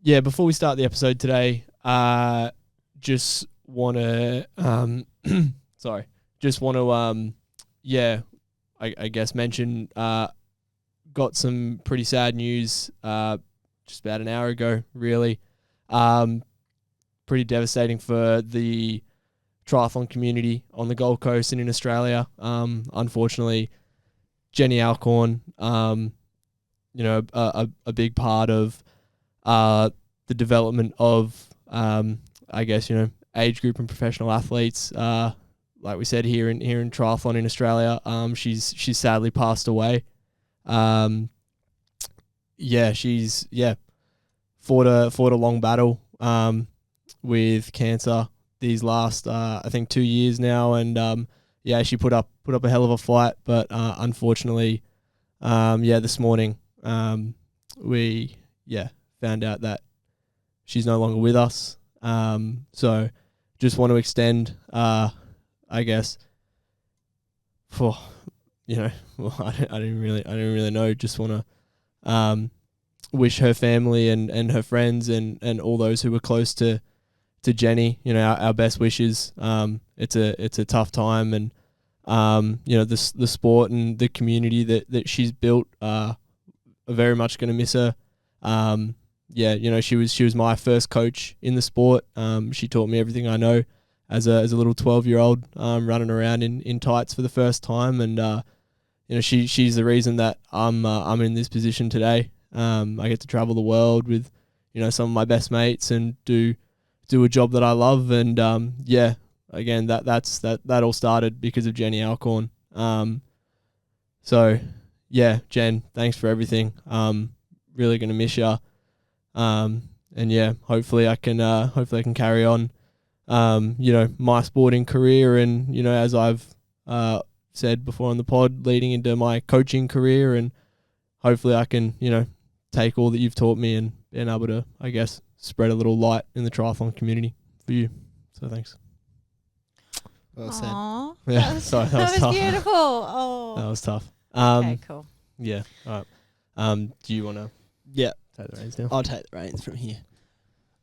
yeah, before we start the episode today, just want to, I guess mention, got some pretty sad news, just about an hour ago, really. Pretty devastating for the triathlon community on the Gold Coast and in Australia. Unfortunately, Jenny Alcorn, a big part of the development of, age group and professional athletes. Like we said, here in triathlon in Australia, she's sadly passed away. She's fought a long battle with cancer these last I think 2 years now, and she put up a hell of a fight, but unfortunately, this morning we found out that she's no longer with us. So just want to extend, I don't really know. Just want to wish her family and her friends and all those who were close to Jenny, our best wishes. It's a tough time, and the sport and the community that she's built are very much going to miss her. She was my first coach in the sport. She taught me everything I know as a little 12-year-old, running around in tights for the first time, and she's the reason that I'm in this position today. I get to travel the world with some of my best mates and do a job that I love, and again that all started because of Jenny Alcorn. Jen, thanks for everything. Really gonna miss you. Hopefully I can carry on my sporting career, and as I've said before on the pod, leading into my coaching career, and hopefully I can take all that you've taught me and being able to, I guess, spread a little light in the triathlon community for you. So thanks. Well said. Aww, Yeah, that was tough. beautiful. Oh, That was tough. okay, cool. Yeah. All right. Do you want to Yeah, take the reins now? I'll take the reins from here.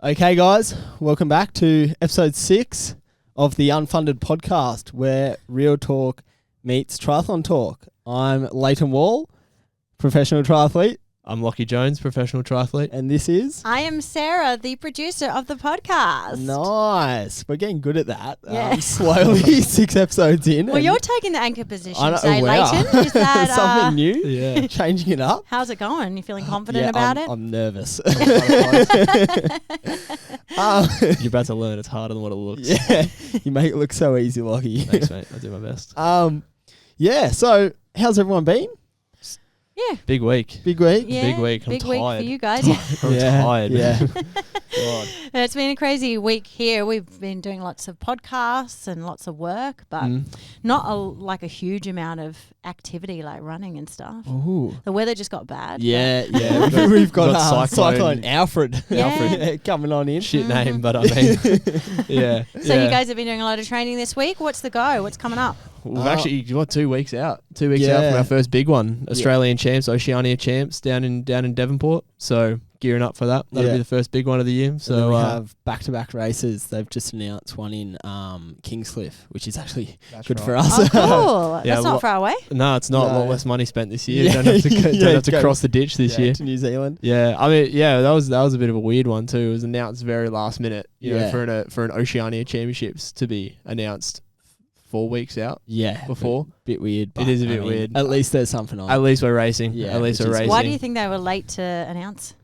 Okay, guys, welcome back to episode 6 of the Unfunded podcast, where real talk meets triathlon talk. I'm Leighton Wall, professional triathlete. I'm Lockie Jones, professional triathlete. And this is... I am Sarah, the producer of the podcast. Nice. We're getting good at that. Yeah. Slowly, 6 episodes in. Well, you're taking the anchor position I know, today, we are. Leighton. Is that something new? Yeah. Changing it up? How's it going? You feeling confident about it? I'm nervous. You're about to learn it's harder than what it looks. Yeah. You make it look so easy, Lockie. Thanks, mate. I'll do my best. So how's everyone been? Yeah. Big week. Big week? Yeah, Big week. I'm big tired. week for you guys. I'm tired. Yeah. God. It's been a crazy week here. We've been doing lots of podcasts and lots of work, but not a huge amount of activity like running and stuff. Ooh. The weather just got bad. Yeah. We've got Cyclone Alfred. Yeah. Alfred coming on in. Shit name, but I mean, yeah. So you guys have been doing a lot of training this week. What's the go? What's coming up? We've actually got 2 weeks out. 2 weeks out from our first big one. Australian Champs, Oceania Champs down in Devonport. So gearing up for that. That'll be the first big one of the year. So we have back-to-back races. They've just announced one in Kingscliff, which is actually good for us. Oh, cool. Yeah, That's not far away. No, it's not. No. A lot less money spent this year. Yeah. Don't have to Go cross the ditch this year. To New Zealand. Yeah, I mean, that was a bit of a weird one too. It was announced very last minute. You know, for an Oceania Championships to be announced 4 weeks out. Yeah, before. Bit weird. But It is a bit weird. At least there's something on. At least we're racing. Yeah, At least we're racing. Why do you think they were late to announce?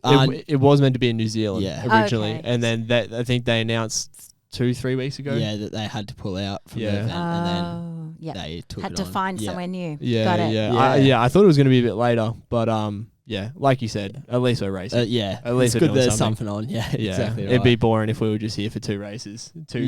It was meant to be in New Zealand originally, Okay. and then I think they announced 2-3 weeks ago. Yeah, that they had to pull out from the event, and then they took had it to on. find somewhere new. Yeah, Got it. yeah. I thought it was going to be a bit later, but like you said, at least we're racing. At least it's we're good doing there's something. something on. Yeah, Yeah, exactly. it'd be boring if we were just here for 2 races, two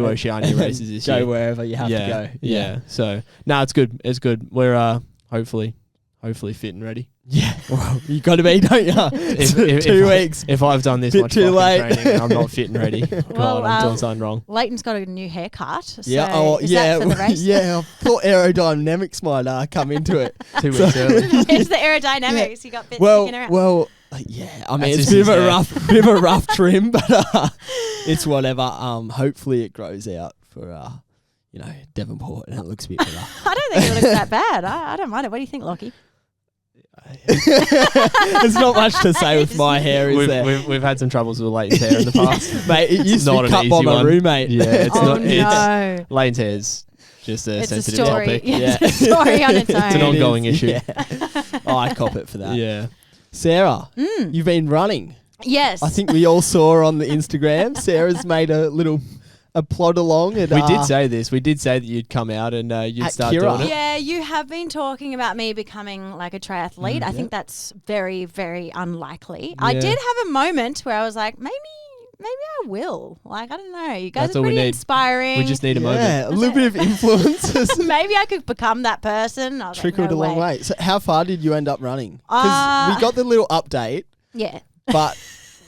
Oceania races this Go year. wherever you have to go. Yeah. So it's good. It's good. We're hopefully fit and ready. Yeah, well, you got to be, don't you? If 2 weeks. If I've done this Bit much too fucking late. training and I'm not fit and ready, God, I'm doing something wrong. Leighton's got a new haircut. So Is that for the race? I thought aerodynamics might come into it. 2 weeks early. It's the aerodynamics. You got bits sticking around. Well, Yeah, I mean, That's it's just a his bit of a rough trim, but it's whatever. Hopefully it grows out for Devonport, and it looks a bit better. I don't think it looks that bad. I don't mind it. What do you think, Lockie? There's not much to say with my hair, is there? We've had some troubles with Leighton's hair in the past. Mate, it used to not be an cut by easy my one. roommate. Yeah, it's Oh, not. no. It's Leighton's hair's just a It's a sensitive story. topic. Yeah, it's a story on its own. It's an ongoing issue. Yeah. Oh, I cop it for that. Yeah. Sarah, you've been running. Yes. I think we all saw on the Instagram. Sarah's made a plod along. And, We did say this. We did say that you'd come out and you'd At start Kira. doing it. Yeah, you have been talking about me becoming like a triathlete. I think that's very, very unlikely. I Yeah. did have a moment where I was like, maybe I will. Like, I don't know. You guys That's are all we pretty need. inspiring. We just need a moment. Yeah, a little bit of influence maybe I could become that person. I was trickled like, no a long way. So how far did you end up running? Because we got the little update, Yeah. but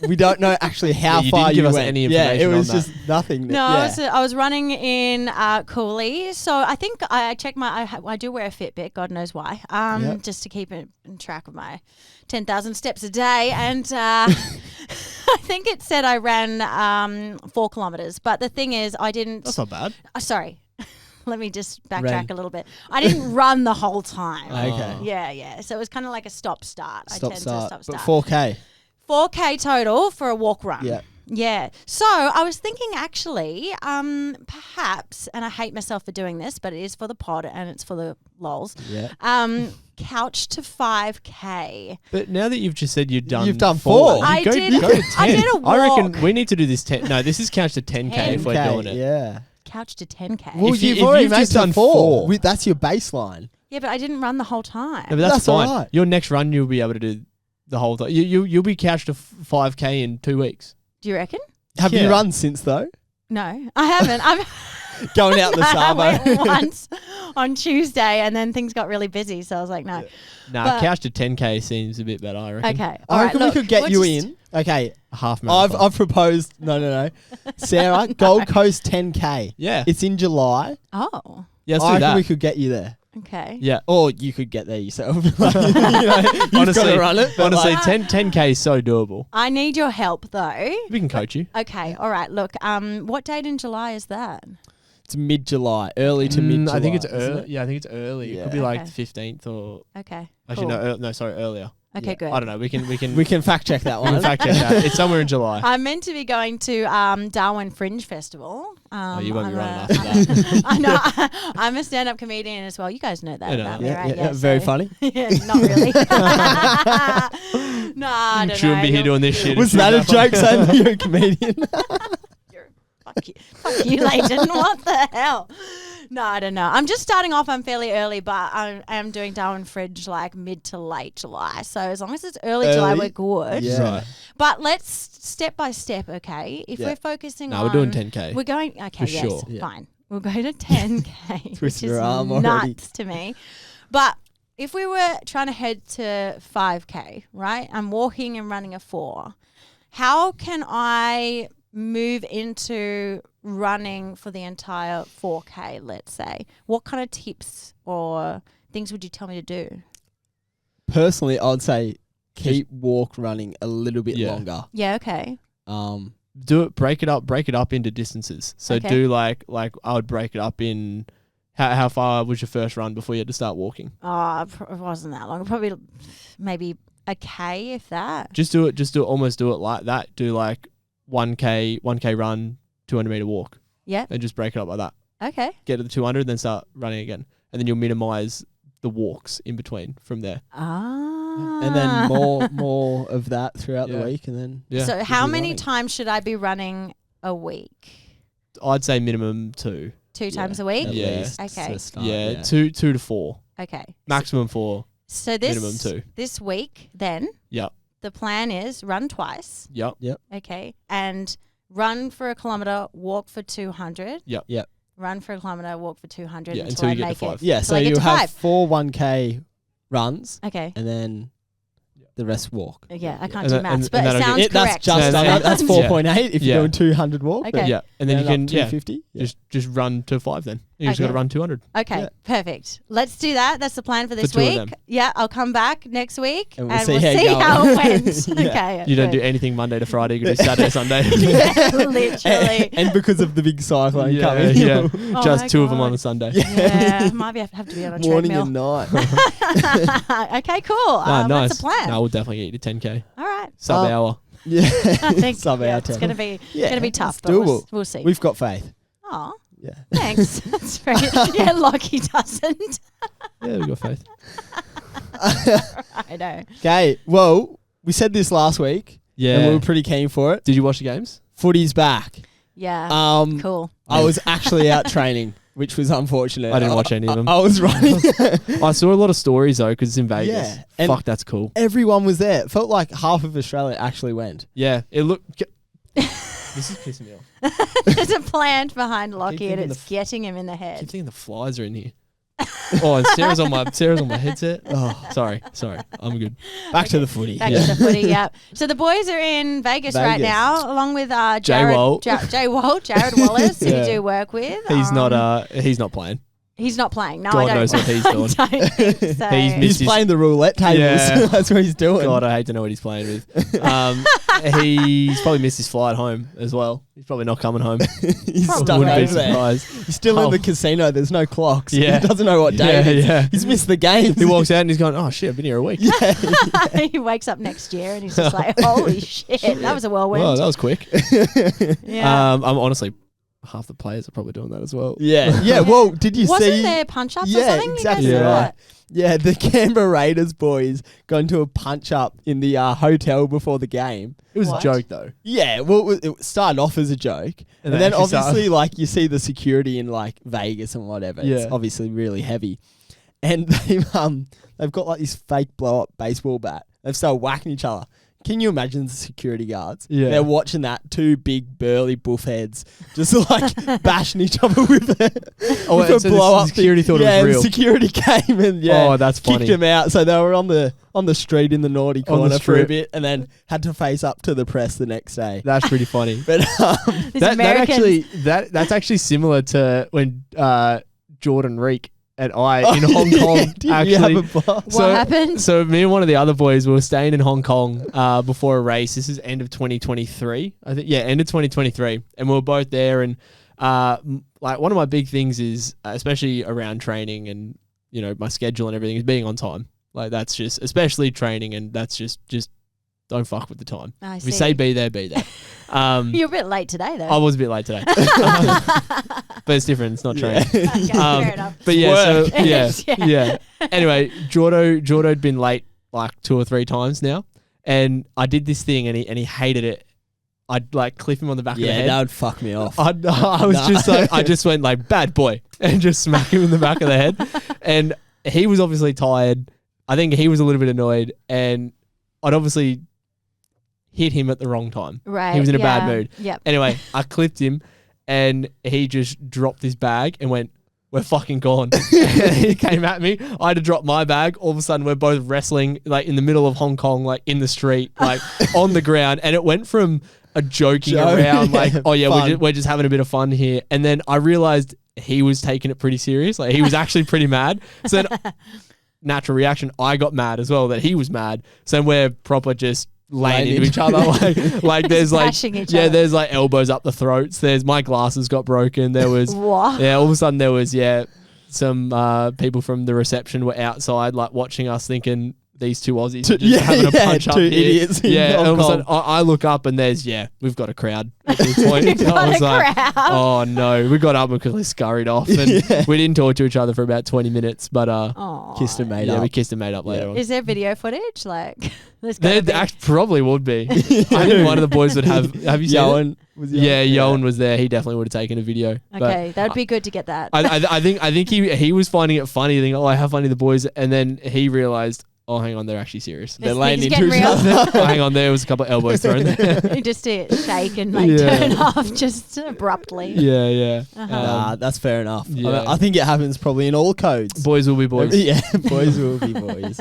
we don't know actually how Yeah, you far didn't give you us went. any Yeah, it information was on that. just nothing. No, I was running in Cooley. So I think I check I do wear a Fitbit, God knows why, just to keep it in track of my 10,000 steps a day. And I think it said I ran 4 kilometers. But the thing is, I didn't. That's not bad. Sorry. Let me just backtrack Ran. a little bit. I didn't run the whole time. Okay. Yeah. So it was kind of like a stop-start. I tend to But stop-start. 4K. 4K total for a walk run. Yeah. Yeah. So I was thinking actually, perhaps, and I hate myself for doing this, but it is for the pod and it's for the lols. Yeah. Couch to 5K. But now that you've just said you've done 4. you I go, did- you go to 10. I did a I reckon walk. we need to do this 10. No, this is couch to 10K if we're 10K, doing it. Yeah. Couch to 10K. Well, If you- you've if already you've made just to done 4. four. That's your baseline. Yeah, but I didn't run the whole time. No, but that's That's fine. alright. Your next run, you'll be able to do the whole time. You'll be couched to 5K in 2 weeks. Do you reckon? Have Yeah. you run since though? No, I haven't. Going out the I went Sabo. once on Tuesday and then things got really busy. So I was like, no. Nah, But- couch to 10K seems a bit better, I reckon. Okay. I All right, reckon look, we could get we'll you just- in. Okay. A half marathon. I've proposed. No. Sarah, Gold Coast 10K. Yeah. It's in July. Oh, Yeah, let's I do reckon that. we could get you there. okay. Yeah. Or you could get there yourself. You've got to run it. but honestly, like- 10K is so doable. I need your help though. We can coach you. Okay, all right. Look, what date in July is that? it's mid-July, early to mid-July. I think it's isn't early. it? Yeah, I think it's early. It could be Yeah. like Okay. the 15th or Okay. actually cool. no, sorry, earlier. Okay, Yeah. good. I don't know. We can We can fact check that we can one. fact check that. It's somewhere in July. I'm meant to be going to Darwin Fringe Festival. You won't be I'm running a- after that. I know. I'm a stand-up comedian as well. You guys know that I know about that. me, Yeah, right? yeah, very so- funny. Yeah, not really. No, I don't Shouldn't know. be here You're- doing this shit. Was It's that a not fun. joke saying that you're a comedian? Fuck you, Leighton. What the hell? No, I don't know. I'm just starting off. I'm fairly early, but I am doing Darwin Fringe like mid to late July. So as long as it's early July, Early? we're good. Yeah. Right. But let's step by step, okay? If Yeah. we're focusing No, on... we're doing 10K. We're going... Okay, For yes, sure. Yeah. fine. We'll go to 10K, which Twist is your arm already. nuts to me. But if we were trying to head to 5K, right? I'm walking and running a 4. How can I move into running for the entire 4K, let's say? What kind of tips or things would you tell me to do? Personally, I would say keep walk running a little bit Yeah. longer. Yeah, okay. Do it. Break it up into distances. So Okay. do like I would break it up in. How far was your first run before you had to start walking? Oh, it wasn't that long. Probably maybe a K, if that. Just do it. Almost do it like that. Do like 1K run, 200-meter walk, Yeah. and just break it up like that. Okay. Get to the 200, then start running again, and then you'll minimize the walks in between from there. Ah. And then more of that throughout the Yeah. week, and then Yeah. So how be many running. times should I be running a week? I'd say minimum 2. 2 times a week? At Yeah. least Okay. to start, Yeah, 2 to 4. Okay. Maximum 4. So this Minimum 2. this week then Yep. the plan is run twice, Yep. okay, and run for a kilometer, walk for 200. Yep. Yep. Run for a kilometer, walk for 200 Yeah, until until I you get to make 5. it. Yeah, Till so I get you to have 5. 4 1K runs, Okay. and then the rest walk. Yeah, I can't And do that- maths, and but it that'll get- sounds That's correct. just No, on no, that. That's yeah. 4.8 if Yeah. you're doing 200 walk. Okay. Yeah, and then you can 250. Yeah. just run to 5 then. You just got to Okay. run 200. Okay, Yeah. perfect. Let's do that. That's the plan for this two of week. them. Yeah, I'll come back next week And and we'll we'll see see how how you it go. went. Yeah. Okay. You don't do good. anything Monday to Friday. You can do Saturday, Sunday. Yeah, literally. And because of the big cyclone Yeah, coming. yeah. Oh Just my 2 of them on God. the Sunday. Yeah, might have to be on a Morning treadmill. and night. Okay, cool. Nice. That's the plan. No, we'll definitely get you to 10K. All right. Sub hour. Yeah. I think Sub yeah, hour it's 10. gonna be Yeah, gonna be tough, it's but doable. we'll see. We've got faith. Oh, Yeah. thanks. That's very yeah. Lockie doesn't. Yeah, we've got faith. I know. Okay. Well, we said this last week. Yeah. And we were pretty keen for it. Did you watch the games? Footy's back. Yeah. Cool. Cool. I was actually out training, which was unfortunate. I didn't watch any of them. I was running. I saw a lot of stories though because it's in Vegas. Yeah, and- Fuck, that's cool. Everyone was there. It felt like half of Australia actually went. Yeah, it looked. This is pissing me off. There's a plan behind Lockie, and thinking it's getting him in the I keep head. thinking the flies are in here. Oh, and Sarah's on my headset. Oh, Sorry, I'm good. back to the footy. Back Yeah. to the footy, yeah. So the boys are in Vegas right Vegas. now, along with Jared, Jay Walt. Jared Wallace, who Yeah. you do work with. He's not playing. He's not playing. No, God I don't. knows what he's doing. I don't think so. He's He's Mrs. playing the roulette tables. Yeah. That's what he's doing. God, I hate to know what he's playing with. He's probably missed his flight home as well. He's probably not coming home. He's Probably. stuck Wouldn't be over there. surprised. He's still Oh. in the casino. There's no clocks. Yeah. He doesn't know what day it is. Yeah. He's missed the games. He walks out and he's going, "Oh shit, I've been here a week." Yeah. He wakes up next year and he's just like, "Holy shit, that was a whirlwind." Well, that was quick. yeah. I'm honestly, half the players are probably doing that as well. Yeah. Yeah. Well, did you Wasn't see? there punch ups or Yeah, something? exactly You guys saw right. it? Yeah, the Canberra Raiders boys going to a punch up in the hotel before the game. It was What? a joke though. Yeah, well, it started off as a joke, and then actually obviously, like, you see the security in like Vegas and whatever. Yeah. It's obviously really heavy, and they've got like this fake blow up baseball bat. They've started whacking each other. Can you imagine the security guards? Yeah. They're watching that, two big burly buff heads just like bashing each other with a, Oh, with so a the blow up. security thought it yeah, was and real. security came and Oh, that's kicked funny. them out. So they were on the street in the naughty On the corner for a strip. bit, and then had to face up to the press the next day. That's pretty funny. But These Americans. That's actually similar to when Jordan Reek and I in Hong Kong did you actually. have a bar? What happened? So me and one of the other boys were staying in Hong Kong before a race. This is end of 2023, I think. Yeah, end of 2023, and we were both there. And like one of my big things is, especially around training and my schedule and everything, is being on time. Like that's just, especially training, and that's just don't fuck with the time. I If we see. say be there, be there. You're a bit late today, though. I was a bit late today, but it's different. It's not training. Okay, fair enough. But yeah, so Work. yeah, Yeah. yeah. Anyway, Jordo'd been late like 2 or 3 times now, and I did this thing, and he hated it. I'd like clip him on the back of the Yeah, head. that would fuck me off. I was Nah. just like, I just went like bad boy and just smack him in the back of the head, and he was obviously tired. I think he was a little bit annoyed, and I'd obviously hit him at the wrong time. Right. He was in a bad yeah. mood. Yep. Anyway, I clipped him, and he just dropped his bag and went, "We're fucking gone." And he came at me. I had to drop my bag. All of a sudden, we're both wrestling like in the middle of Hong Kong, like in the street, like on the ground. And it went from a joking around, like, "Oh yeah, fun. we're just having a bit of fun here," and then I realized he was taking it pretty serious. Like he was actually pretty mad. So then, natural reaction, I got mad as well that he was mad. So then we're proper just laying into each other, like there's like Smashing each other. there's like elbows up the throats. There's my glasses got broken. There was What? all of a sudden there was some people from the reception were outside like watching us, thinking these two Aussies are just having a punch up two here. idiots in Yeah, and Hong all of a Kong. sudden I look up and there's we've got a crowd at this point. You've got I was a like, crowd. oh no, we got up and quickly scurried off, and we didn't talk to each other for about 20 minutes, but Aw. Kissed and made yeah, up. we kissed and made up later on. Is there video footage? Like, there's There gotta be. probably would be. I think one of the boys would have you seen it? Yowen was Yeah, Yowen was there. He definitely would have taken a video. But Okay, that would be good to get that. I think he was finding it funny, thinking, "Oh, how funny the boys," and then he realized, "Oh, hang on, they're actually serious." They're This laying thing's into getting each real. other. Oh, hang on, there was a couple of elbows thrown there. You just see it shake and like Yeah. turn off just abruptly. yeah. Nah, that's fair enough. I, mean, yeah. I think it happens probably in all codes. Boys will be boys. Yeah, boys will be boys.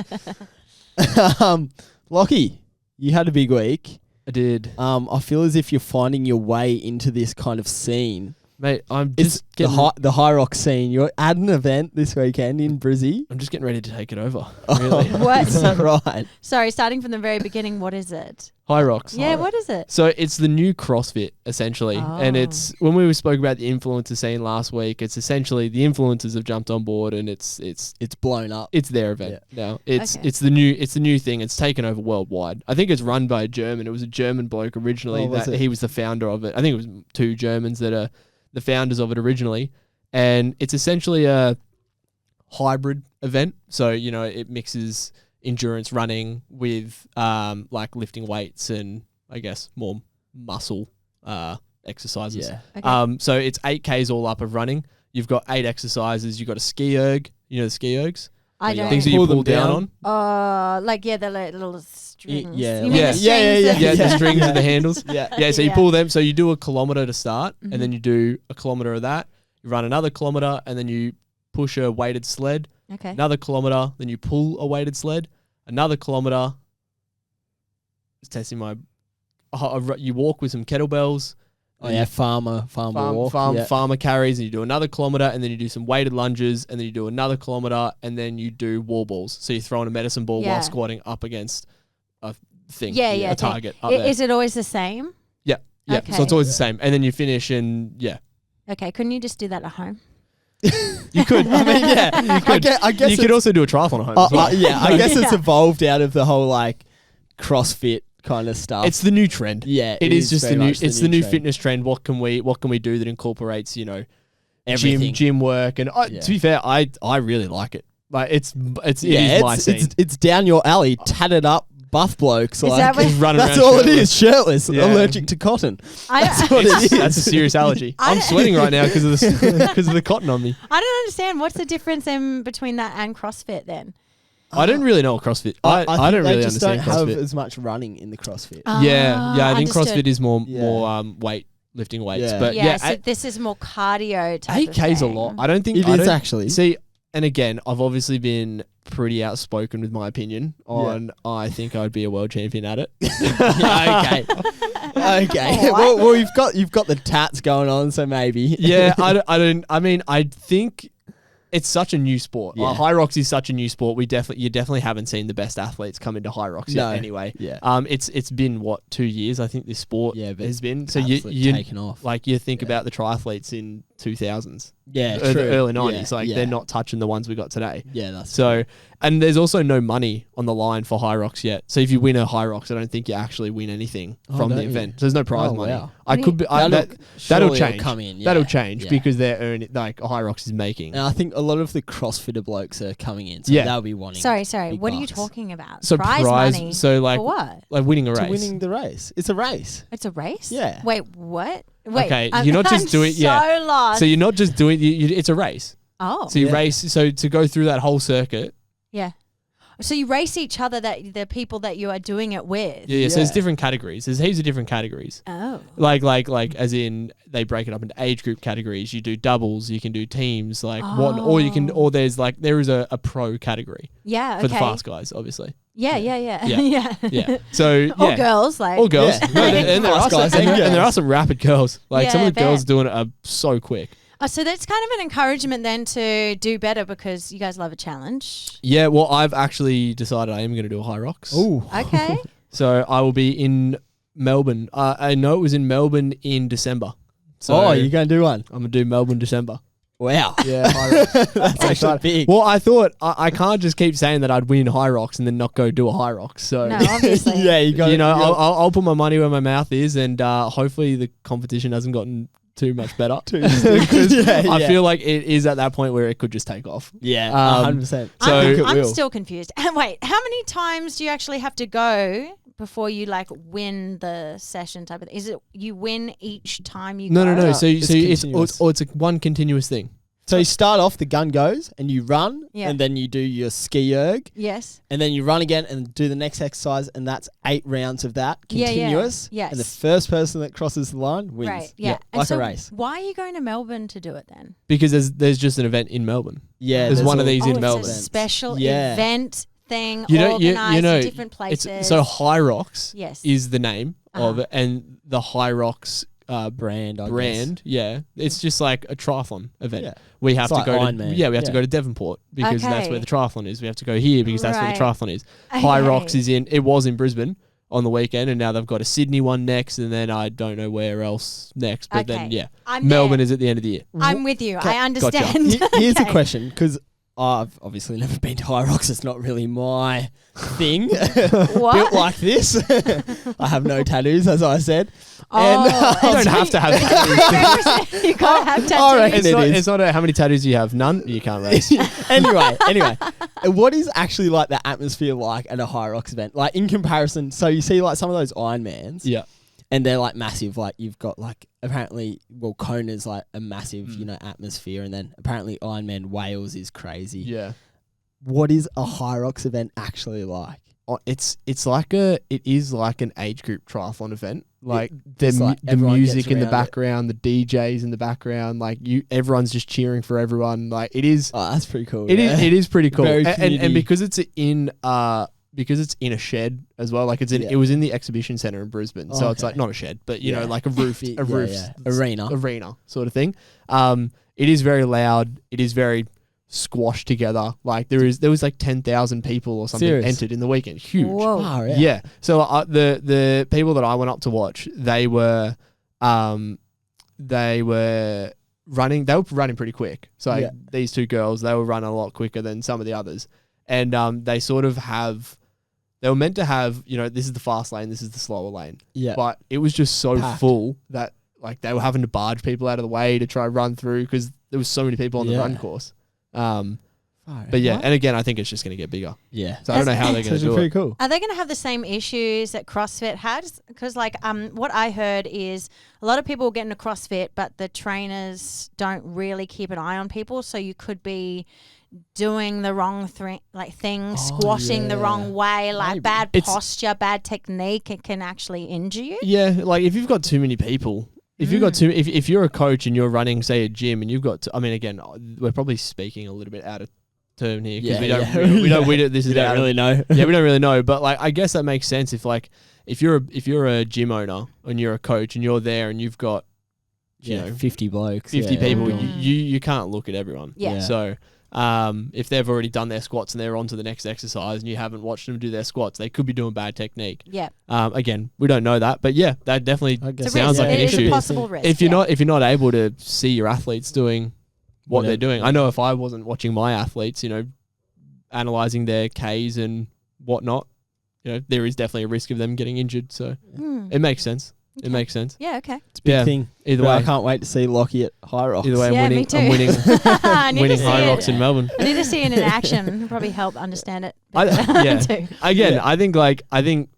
Lockie, you had a big week. I did. I feel as if you're finding your way into this kind of scene. Mate, I'm It's just getting, the Hyrox scene. You're at an event this weekend in Brizzy. I'm just getting ready to take it over. Really. What? Is that right? Sorry, starting from the very beginning, what is it? Hyrox. Yeah, what is it? So it's the new CrossFit essentially, and Oh. it's when we spoke about the influencer scene last week. It's essentially the influencers have jumped on board, and it's blown up. it's their event now. It's Okay. it's the new thing. It's taken over worldwide. I think it's run by a German. It was a German bloke originally. Oh, was That it? he was the founder of it. I think it was two Germans that are the founders of it originally, and it's essentially a hybrid event. So it mixes endurance running with like lifting weights and I guess more muscle exercises. Yeah. Okay. So it's 8Ks all up of running. You've got 8 exercises. You've got a ski erg. You know the ski ergs? I yeah. don't. Things that you Pull them pull down down. on. Like the little strings. yeah. You mean Yeah. the strings Yeah, that- Yeah, the Yeah. strings and the handles. Yeah. Yeah, so you Yeah. pull them. So you do a kilometer to start, and then Mhm. you do a kilometer of that. You run another kilometer, and then you push a weighted sled. Okay. Another kilometer, then you pull a weighted sled. Another kilometer. It's testing my. You walk with some kettlebells. Oh yeah, farmer walk. Yeah. Farmer carries, and you do another kilometer, and then you do some weighted lunges, and then you do another kilometer, and then you do wall balls. So you're throwing a medicine ball Yeah. while squatting up against a thing, Yeah, a thing. target up there. Is it always the same? Yeah, so Okay. it's always the same, and then you finish, and Okay. Couldn't you just do that at home? you could. I mean, yeah, you could. I guess You could also do a triathlon at home. as well. yeah, I guess it's Yeah. evolved out of the whole like CrossFit kind of stuff. It's the new trend. yeah, It is just very the new. much It's the new trend. fitness trend. What can we do that incorporates Everything. gym work? And Yeah. to be fair, I really like it. Like it is Yeah, my scene. it's down your alley, tatted up buff blokes. Is Like, that what- Just running that's around all it shirtless. is. Shirtless, Yeah. allergic to cotton. I what it is. That's a serious allergy. I I'm don't- sweating right now because of the cotton on me. don't understand. What's the difference in between that and CrossFit then? I don't really know what CrossFit. I think don't they really just understand don't have CrossFit. as much running in the CrossFit. Yeah, I think understood. CrossFit is more Yeah. weight lifting weights, Yeah. but Yeah, yeah, so this is more cardio type 8K's a of lot. thing. I don't think It I is don't- actually. See, and again, I've obviously been pretty outspoken with my opinion on. I think I'd be a world champion at it. Yeah, okay. What? well, you've got the tats going on, so maybe. Yeah, I mean, I think it's such a new sport. Yeah. Hyrox is such a new sport. You definitely haven't seen the best athletes come into Hyrox yet. No. Anyway, Yeah. It's been what 2 years I think this sport Yeah, but has been. So Absolute you taken off. like you think Yeah. about the triathletes in 2000s, Yeah, the true. early 90s. Yeah, Like yeah. they're not touching the ones we got today. Yeah, that's So, and there's also no money on the line for Hyrox yet. So if you win a Hyrox, I don't think you actually win anything Oh, from the don't you? event. So there's no prize Oh, money. wow. I What could do be that'll surely it'll change. come in. Yeah. That'll change Yeah. because they're earning like Hyrox is making. And I think a lot of the CrossFitter blokes are coming in, so Yeah. they'll be wanting. Sorry. big What are you bucks. talking about? So prize money. So like For what? winning a To race. winning the race. It's a race. It's a race? Yeah. Wait, what? Wait. Okay, you're not just doing- yeah. So lost. So you're not just doing it's a race. Oh. So you Yeah. race. So to go through that whole circuit. Yeah. So you race each other, that the people that you are doing it with. Yeah. So there's Yeah. different categories. There's heaps of different categories. Oh. Like as in they break it up into age group categories. You do doubles, you can do teams, like what, or you can, or there is a pro category Yeah. Okay. for the fast guys, obviously. Yeah. Yeah. Yeah. Yeah. So yeah. Or girls, like. All girls. Yeah. No, and there are Fast guys some, and and there are girls. some rapid girls. Like Yeah, some I of the girls bet. doing it are so quick. So that's kind of an encouragement then to do better because you guys love a challenge. Yeah, well, I've actually decided I am going to do a Hyrox. Ooh. Okay. So I will be in Melbourne. I know it was in Melbourne in December. So Oh, you're going to do one? I'm going to do Melbourne December. Wow. Yeah, Hyrox. That's actually big. Well, I thought I can't just keep saying that I'd win Hyrox and then not go do a Hyrox. So No, obviously. yeah, you got you know, I'll put my money where my mouth is, and hopefully the competition hasn't gotten too much better. Because Yeah, I yeah. feel like it is at that point where it could just take off. Yeah, 100%. So- I'm still confused. Wait, how many times do you actually have to go before you like win the session type of thing? Is it you win each time you No, go? no. So It's it's continuous. it's a one continuous thing. So you start off, the gun goes, and you run, Yeah. and then you do your ski erg, Yes. and then you run again and do the next exercise, and that's 8 rounds of that, Yeah, yeah. continuous. Yes. And the first person that crosses the line wins. Right. Yeah. And like so a race. why are you going to Melbourne to do it then? Because there's just an event in Melbourne. Yeah, There's one of these in it's Melbourne. a special Yeah. event thing You know, organized you know, in different places. So Hyrox Yes. is the name of Uh-huh. it, and the Hyrox brand. I guess. brand. Yeah, it's just like a triathlon event. Yeah. We have It's to like go Iron to Man. we have to Yeah. go to Devonport because that's Okay. where the triathlon is. We have to go here because that's where the Right. triathlon is. Okay. Hyrox was in Brisbane on the weekend, and now they've got a Sydney one next, and then I don't know where else next. But then Okay. I'm Melbourne there. is at the end of the year. I'm with you. Okay, I understand. Here's a Okay. question, because I've obviously never been to Hyrox. It's not really my thing. What? Built like this. I have no tattoos, as I said. Oh, You don't have to have tattoos. you gotta have tattoos. I reckon it is. It's not how many tattoos you have. None. You can't race. anyway, what is actually like the atmosphere like at a Hyrox event? Like in comparison, so you see like some of those Ironmans, Yeah. and they're like massive. Like you've got like apparently, well, Kona's like a massive, atmosphere, and then apparently Ironman Wales is crazy. Yeah. What is a Hyrox event actually like? It is like an age group triathlon event. Like just like the everyone music gets in the around it. background, the DJs in the background, like everyone's just cheering for everyone. Like it is. Oh, that's pretty cool. It is pretty cool. Very And community. because it's in a shed as well. Like it was in the exhibition center in Brisbane, so it's Okay. like not a shed, but you Yeah. know, like a roof, arena sort of thing. It is very loud. It is very squashed together. Like there was like 10,000 people or something Serious? entered in the weekend. Huge. Whoa. Oh, Yeah. So the people that I went up to watch, they were running. They were running pretty quick. So Yeah. these two girls, they were running a lot quicker than some of the others, and they sort of have. They were meant to have, this is the fast lane, this is the slower lane, Yeah. but it was just so Packed. full that like they were having to barge people out of the way to try run through because there was so many people on the Yeah. run course. Far But yeah, out. and again, I think it's just going to get bigger. Yeah. So I don't know how they're So going it's to do pretty it. cool. Are they going to have the same issues that CrossFit has? Because what I heard is a lot of people get into CrossFit, but the trainers don't really keep an eye on people. So you could be doing the wrong thing, squatting the yeah. wrong way, like Maybe. bad It's- posture, bad technique. It can actually injure you. Yeah, like if you've got too many people, if you've got if you're a coach and you're running, say, a gym, and you've got, again, we're probably speaking a little bit out of turn here because we don't. This is We don't really know. Yeah, we don't really know, but like I guess that makes sense if you're a gym owner and you're a coach and you're there and you've got you know 50 blokes. 50 yeah. people, Mm. you can't look at everyone. Yeah. So if they've already done their squats and they're on to the next exercise and you haven't watched them do their squats, they could be doing bad technique. Yeah. Again, we don't know that, but yeah, that definitely I guess It's a sounds risk. like an It is issue. a possible risk. If you're yeah. not able to see your athletes doing what they're doing, I know if I wasn't watching my athletes, analyzing their Ks and whatnot, there is definitely a risk of them getting injured. So Mm. it makes sense. Okay. It makes sense. Yeah, okay. It's a big Yeah. thing. Either But I way, can't wait to see Lockie at Hyrox. either way, Yeah, I'm me winning. too. I'm winning. I need winning to see Hyrox it. in Melbourne. I need to see it in action. It'll probably help understand it. Yeah. too. Again, Yeah. I think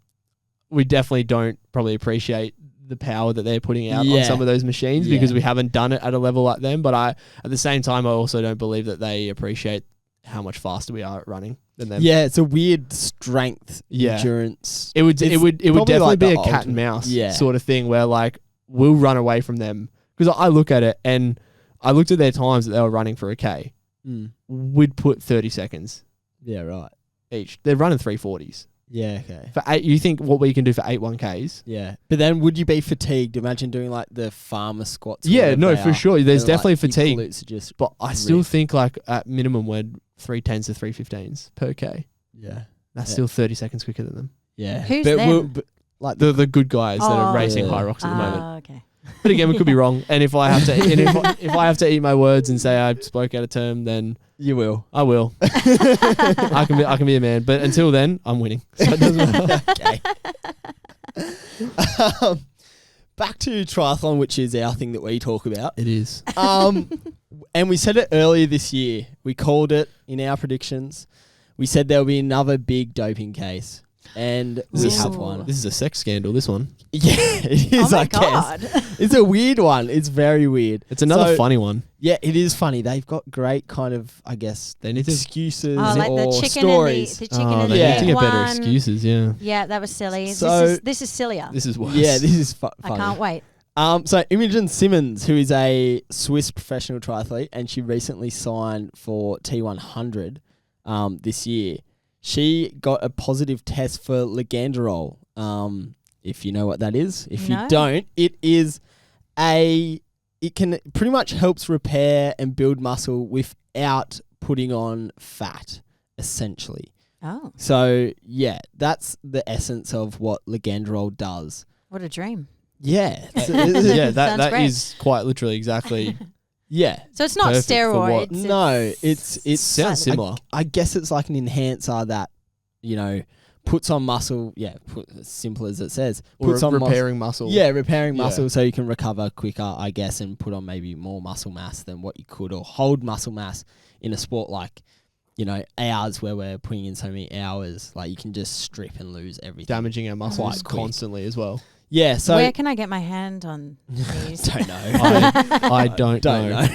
we definitely don't probably appreciate the power that they're putting out on Yeah. some of those machines Yeah. because we haven't done it at a level like them. But at the same time, I also don't believe that they appreciate how much faster we are at running than them. Yeah, it's a weird strength, Yeah. endurance. It would It's probably definitely like be the a cat ultimate- and mouse Yeah. sort of thing where like we'll run away from them because I look at it and I looked at their times that they were running for a K. Mm. We'd put 30 seconds Yeah, right. each. They're running 340s. Yeah, okay. For 8, you think what we can do for 8 1Ks? Yeah. But then would you be fatigued? Imagine doing like the farmer squats. Yeah, whatever no, they for are, sure. There's and, like, definitely your fatigue. glutes are just But I still ripped. think like at minimum we're 310s to 315s per K. Yeah. That's Yeah. still 30 seconds quicker than them. Yeah. Who's but them? but like The good guys that are Oh. racing Yeah. Hyrox at the moment. Okay. But again, we could be wrong. And if I have to, if I have to eat my words and say I spoke out of term, then you will. I will. I can be a man. But until then, I'm winning. So it doesn't matter. Okay. Back to triathlon, which is our thing that we talk about. It is. And we said it earlier this year. We called it in our predictions. We said there'll be another big doping case. And we This is- have one. This is a sex scandal, this one. Yeah, it is, Oh my I guess. God. It's a weird one. It's very weird. It's another So- funny one. Yeah, it is funny. They've got great kind of, I guess, They need to. excuses Oh, like or the chicken stories. and the chicken Oh, and they the need egg to get better one. excuses, yeah. Yeah, that was silly. So- this is sillier. This is worse. Yeah, this is I funny. can't wait. So Imogen Simmonds, who is a Swiss professional triathlete, and she recently signed for T100 this year. She got a positive test for Ligandrol. If you know what that is. If No. you don't, it is it can pretty much helps repair and build muscle without putting on fat, essentially. Oh, So yeah, that's the essence of what Ligandrol does. what a dream. Yeah. Yeah, that Sounds great. is quite literally exactly. Yeah. So it's not Perfect for what- steroids. No, it sounds similar. I guess it's like an enhancer that, puts on muscle. Yeah, as simple as it says. Or Puts on repairing muscle. Yeah, repairing Yeah. muscle so you can recover quicker, I guess, and put on maybe more muscle mass than what you could, or hold muscle mass in a sport like, ours where we're putting in so many hours. Like you can just strip and lose everything. Damaging our muscles Quite quick. constantly as well. Yeah, so Where can I get my hand on these? don't know. I don't know.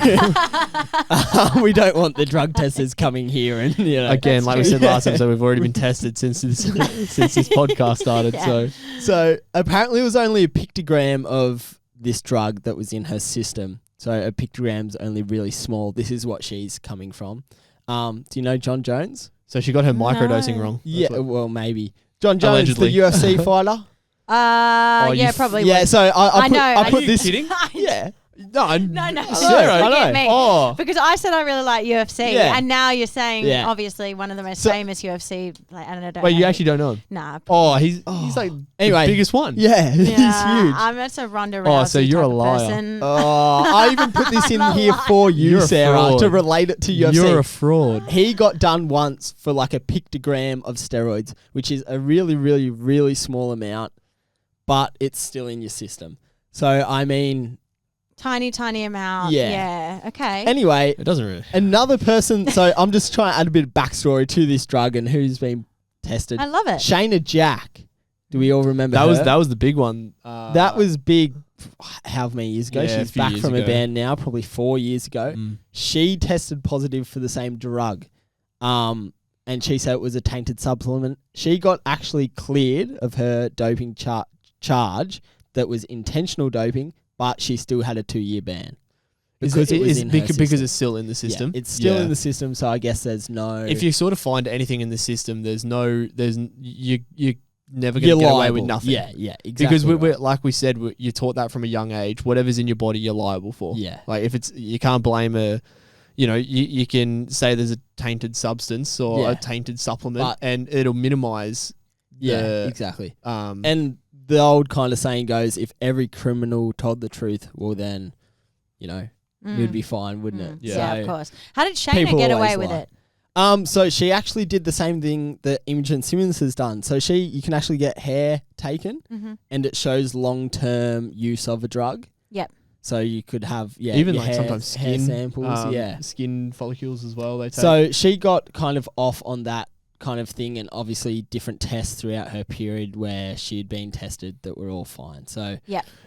We don't want the drug testers coming here and Again, That's like we true. said last episode, we've already been tested since this podcast started. Yeah. So So apparently it was only a pictogram of this drug that was in her system. So a pictogram's only really small. This is what she's coming from. Do you know John Jones? she got her No. microdosing wrong. That's Yeah, what- well maybe. John Jones, Allegedly. the UFC fighter. Oh, Yeah, you probably. Yeah, would. so I know. put Are this. you kidding? Yeah. No, No, Sarah, I know. forget me. Oh, Because I said I really like UFC, Yeah. and now you're saying Yeah. obviously one of the most So- famous UFC. Like, I don't wait, you know. actually don't know him? Nah. Oh, he's Oh. like Anyway. the biggest one. Yeah, he's huge. I'm just a Ronda Rousey Oh, so you're type a of liar. person. I even put this in I'm a here liar. for you, You're a Sarah, fraud. to relate it to UFC. You're a fraud. He got done once for like a pictogram of steroids, which is a really, really, really small amount, but it's still in your system. So, I mean, Tiny amount. Yeah. Yeah. Okay. anyway, It doesn't really. another person. So, I'm just trying to add a bit of backstory to this drug and who's been tested. I love it. Shayna Jack. Do we all remember That her? was the big one. That was big. How many years ago? Yeah, a She's few back years from a ago. ban now, probably 4 years ago. Mm. She tested positive for the same drug. And she said it was a tainted supplement. She got actually cleared of her doping charge that was intentional doping, but she still had a 2-year ban. Because it was in her because system. it's still in the system. Yeah, it's still Yeah. in the system, so I guess there's no... If you sort of find anything in the system, you're never going you're to get away liable. with nothing. Yeah, exactly. Because we're right. like we said, you're taught that from a young age. Whatever's in your body, you're liable for. Yeah. Like if it's, you can't blame you can say there's a tainted substance or Yeah. a tainted supplement, But- and it'll minimize. Yeah, the, exactly. And And the old kind of saying goes, if every criminal told the truth, well then, we'd be fine, wouldn't it? Yeah. Yeah, So- of course. How did Shayna People get always away with lie. it? So she actually did the same thing that Imogen Simmonds has done. So you can actually get hair taken, Mm-hmm. and it shows long-term use of a drug. Yep. So you could have even your like sometimes hair skin samples, skin follicles as well. They take. So she got kind of off on that kind of thing, and obviously different tests throughout her period where she had been tested that were all fine. So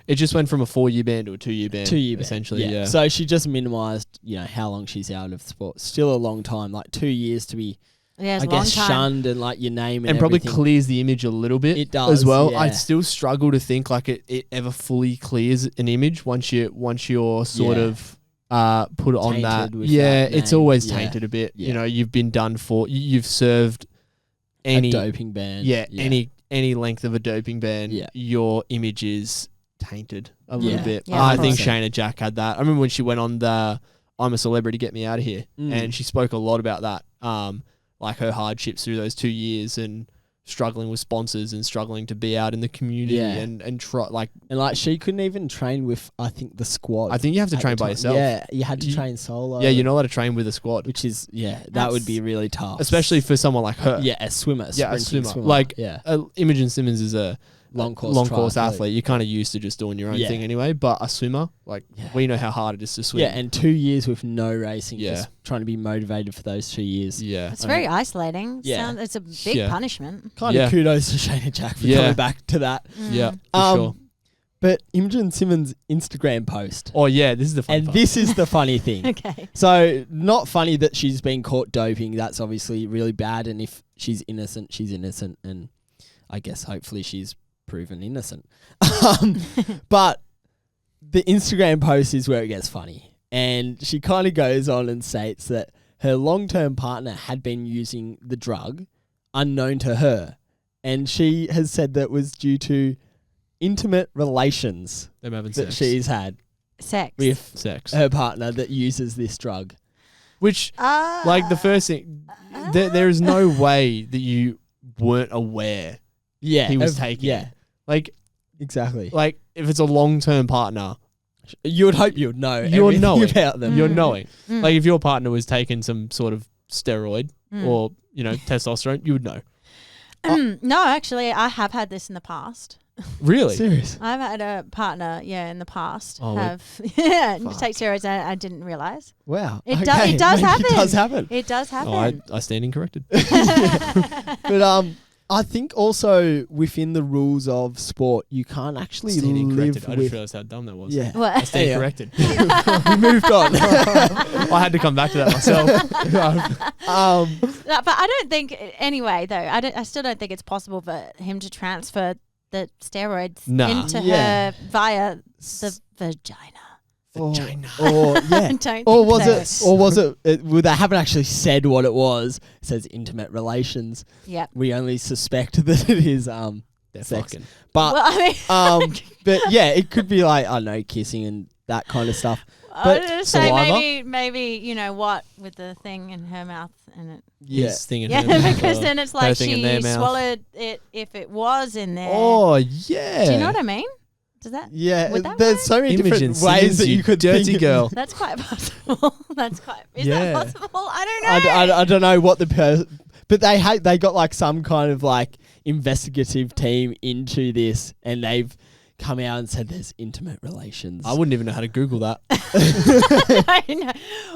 it just went from a 4-year ban to a 2-year ban. 2-year ban, essentially. Yeah. So she just minimised, how long she's out of sport. Still a long time, like 2 years to be, Yeah, it's I a long guess, time. shunned and like your name and probably everything. clears the image a little bit. It does as well. yeah. I still struggle to think like it ever fully clears an image once you're sort Yeah. of put on Tainted that. with Yeah, that it's name. always Yeah. tainted a bit. Yeah. You've been done for. You've served any a doping ban. any length of a doping ban. Yeah. Your image is tainted a little Yeah. bit. Yeah, I of think course. Shayna Jack had that. I remember when she went on the "I'm a Celebrity, Get Me Out of Here," and she spoke a lot about that. Like her hardships through those 2 years and struggling with sponsors and struggling to be out in the community Yeah. and try like. And like she couldn't even train with, I think, the squad. I think you have to at train the by time. yourself. Yeah, you had to You- train solo. Yeah, you're not allowed to train with a squad, Which is, that That's- would be really tough. especially for someone like her. Yeah, a swimmer. Yeah, a sprinting swimmer. Like, yeah. Imogen Simmonds is a Long course athlete. You're kind of used to just doing your own Yeah. thing anyway. But a swimmer, like Yeah. we know how hard it is to swim. Yeah, and 2 years with no racing, Yeah. just trying to be motivated for those 2 years. yeah. It's very isolating. Yeah. It's a big Yeah. punishment. Kind Yeah. of kudos to Shayna Jack for Yeah. coming back to that. Yeah, for Um, sure. But Imogen Simmonds' Instagram post, Oh yeah, this is the fun and part. this is the funny thing. Okay. So, not funny that she's been caught doping. That's obviously really bad. And if she's innocent, she's innocent. And I guess hopefully she's proven innocent. But the Instagram post is where it gets funny. And she kind of goes on and states that her long-term partner had been using the drug unknown to her. And she has said that was due to intimate relations Them having that sex. she's had Sex. with Sex. her partner that uses this drug. Which, like, the first thing, there is no way that you weren't aware Yeah. he was taking Yeah. it. Like, Exactly. if it's a long-term partner, You would hope you would know You're everything knowing. about them. you're knowing. Mm. Like, if your partner was taking some sort of steroid Mm. or, testosterone, you would know. No, actually, I have had this in the past. Really? Serious. I've had a partner, in the past Oh, have Fuck. take steroids and I didn't realise. Wow. It Okay, does maybe happen. It does happen. It does happen. Oh, I stand incorrected. But I think also within the rules of sport, you can't actually Standing live corrected. I just with. realised how dumb that was. Yeah. I What? stand Yeah. corrected. We moved on. I had to come back to that myself. No, but I don't think anyway though. I still don't think it's possible for him to transfer the steroids Nah. into Yeah. her via the vagina. Vagina. Or yeah. I don't Or think was so. it? Or was it? Well, they haven't actually said what it was. It says intimate relations. Yep. We only suspect that it is They're sex. fucking. But Well, I mean, but yeah, it could be like, I don't know, kissing and that kind of stuff. I but was gonna say saliva? maybe what with the thing in her mouth and it. Yeah. His thing in Yeah, her mouth, because or then it's her like thing in their she mouth. swallowed it if it was in there. Oh, yeah. Do you know what I mean? Does that? Yeah, Would that there's work? so many Imogen different Simmonds, ways that you could dirty think. girl. That's quite possible. That's quite. Is Yeah. that possible? I don't know. I don't know what but they got like some kind of like investigative team into this, and they've come out and said there's intimate relations. I wouldn't even know how to Google that. I know.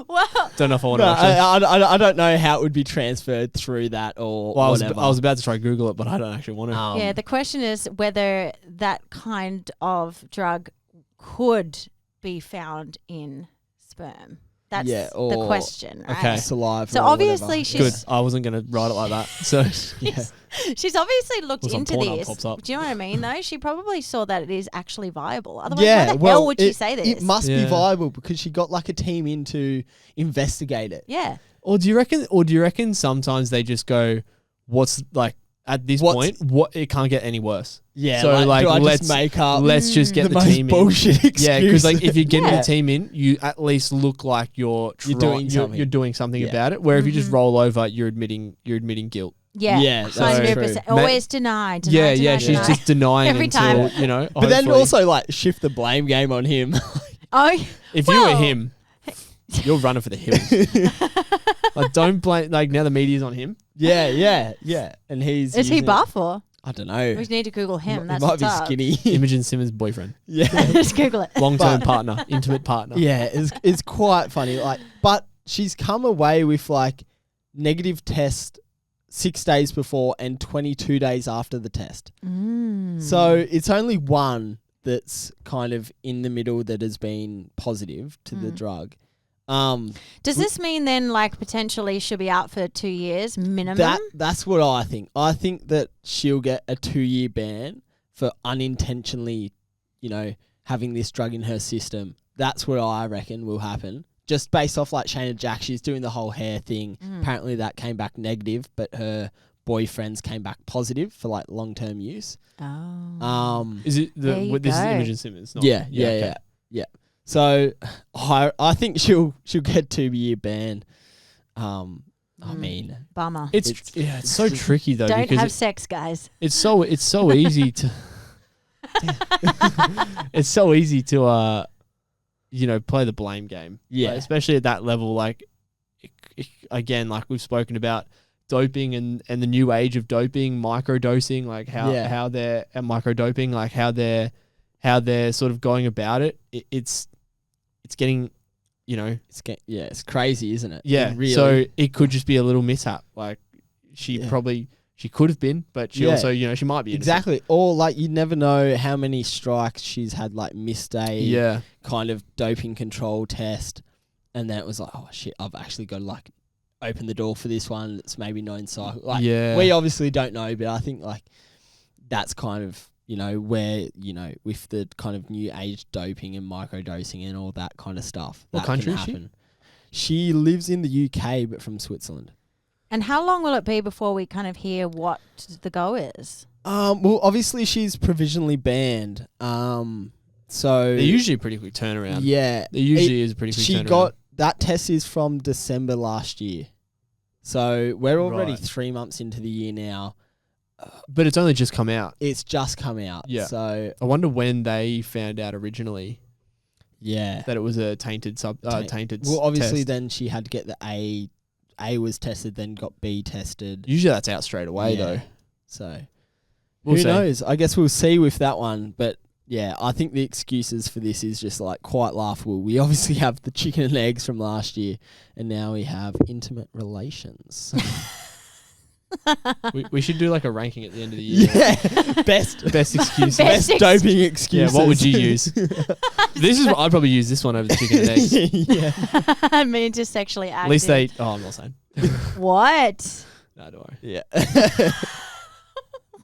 Well, Don't know if I want No, to actually. I don't know how it would be transferred through that or Well, whatever. I was about to try Google it, but I don't actually want to. yeah. The question is whether that kind of drug could be found in sperm. That's Yeah, the or- question. Right? Okay. saliva. So or obviously whatever. she's- Good. I wasn't going to write it like that. So, Yeah. She's obviously looked Or some into Pornhub this. pops up. Do you know what I mean? Though she probably saw that it is actually viable. Otherwise, Yeah, why the well, hell would she say this? It must be Yeah. viable because she got like a team in to investigate it. Yeah. or do you reckon sometimes they just go, what's like at this What's- point, it can't get any worse. Yeah, So, like, do I let's- just make up Let's just the get the most team in. bullshit excuse? Yeah, because like if you're getting Yeah. the team in, you at least look like you're doing something. You're doing something Yeah. about it. Where if you just Mhm. roll over, you're admitting guilt. Yeah. Yeah, that's 100%. true. Always deny. Yeah, she's deny. just denying Every until time. But then hopefully- also like shift the blame game on him. Oh, if you were well- him, you're running for the hills. Like don't blame. Like now the media's on him. yeah. And he's is he using- buff or? I don't know. We need to Google him. He That's might what's be up. skinny. Imogen Simmonds' boyfriend, yeah. Just Google it. long-term But- partner, intimate partner. Yeah, it's quite funny. Like, but she's come away with like negative test 6 days before and 22 days after the test. Mm. So it's only one that's kind of in the middle that has been positive to the drug. Does this mean then, like, potentially she'll be out for 2 years minimum? That's what I think. I think that she'll get a 2-year ban for unintentionally, having this drug in her system. That's what I reckon will happen. Just based off like Shayna Jack, she's doing the whole hair thing. Apparently that came back negative, but her boyfriends came back positive for like long-term use. Oh. Is it There you this is go. Imogen Simmonds? Not, Yeah. okay. So I think she'll get 2-year ban. I mean, Bummer. It's so tricky though Don't because have sex, guys. it's so easy to it's so easy to play the blame game. Yeah. Like, especially at that level. Like again, like we've spoken about doping and the new age of doping, microdosing, like how they're at microdoping, like how they're sort of going about it. It's getting, it's crazy, isn't it? yeah. It really. So it could just be a little mishap. Like she could have been, but she also, she might be innocent. Exactly. Or like you never know how many strikes she's had like missed a kind of doping control test, and then it was like, oh shit, I've actually got to like open the door for this one that's maybe not in cycle. Like we obviously don't know, but I think like that's kind of where with the kind of new age doping and microdosing and all that kind of stuff. What that country can is she? happen. She lives in the UK, but from Switzerland. And how long will it be before we kind of hear what the go is? Well, obviously she's provisionally banned. So They're usually a pretty quick turnaround. yeah, There usually is a pretty quick she turnaround. got that test is from December last year. So we're already Right. 3 months into the year now. But it's only just come out. It's just come out. Yeah. So I wonder when they found out originally yeah. that it was a tainted Well, obviously test. then she had to get the A. A was tested, then got B tested. Usually that's out straight away Yeah. though. So We'll who see. knows? I guess we'll see with that one. But yeah, I think the excuses for this is just like quite laughable. We obviously have the chicken and eggs from last year, and now we have intimate relations. We should do like a ranking at the end of the year. Yeah, best Excuses. Best doping Yeah, excuses. what would you use? This is I'd probably use this one over the chicken and eggs. Yeah. I mean, just sexually active. At least they. Oh, I'm not saying. What? No, don't worry. Yeah.